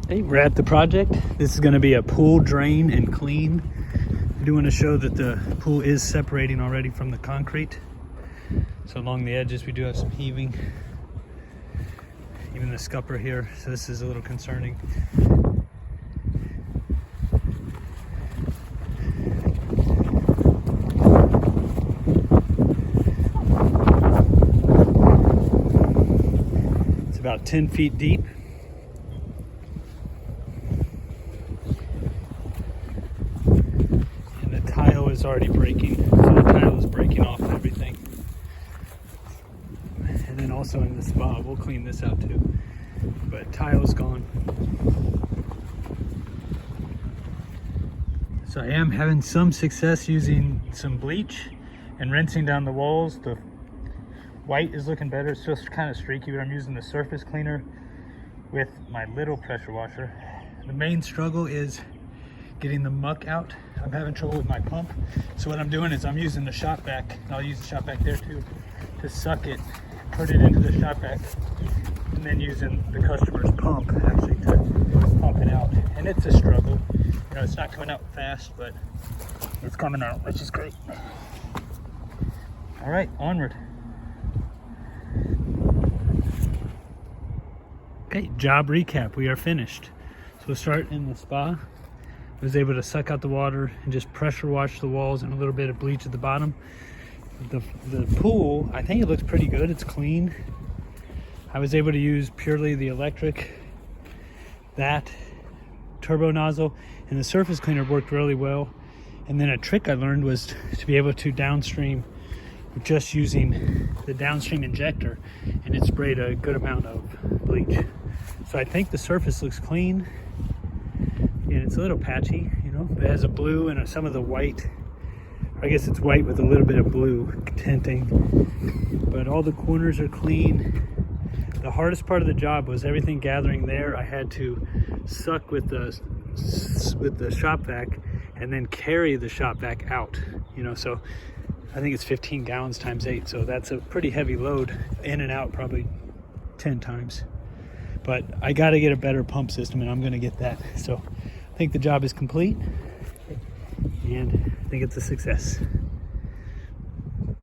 Hey, we're at the project. This is going to be a pool drain and clean. I do want to show that the pool is separating already from the concrete. So along the edges we do have some heaving. Even the scupper here, so this is a little concerning. It's about 10 feet deep. Tile is already breaking, so the tile is breaking off and everything. And then also in the spa, we'll clean this out too. But tile is gone. So I am having some success using some bleach and rinsing down the walls. The white is looking better. It's just kind of streaky, but I'm using the surface cleaner with my little pressure washer. The main struggle is getting the muck out. I'm having trouble with my pump. So what I'm doing is I'm using the shop vac, and I'll use the shop vac there too, to suck it, put it into the shop vac, and then using the customer's pump actually to pump it out. And it's a struggle. You know, it's not coming out fast, but it's coming out, which is great. All right, onward. Okay, job recap. We are finished. So we'll start in the spa. I was able to suck out the water and just pressure wash the walls and a little bit of bleach at the bottom. The pool, I think it looks pretty good. It's clean. I was able to use purely the electric, that turbo nozzle, and the surface cleaner worked really well. And then a trick I learned was to be able to downstream just using the downstream injector, and it sprayed a good amount of bleach. So I think the surface looks clean. And it's a little patchy, you know, it has a blue and some of the white. I guess it's white with a little bit of blue tinting, but all the corners are clean. The hardest part of the job was everything gathering there. I had to suck with the shop vac and then carry the shop vac out, you know, so I think it's 15 gallons times 8, so that's a pretty heavy load, in and out probably 10 times. But I got to get a better pump system, and I'm going to get that. So I think the job is complete, and I think it's a success.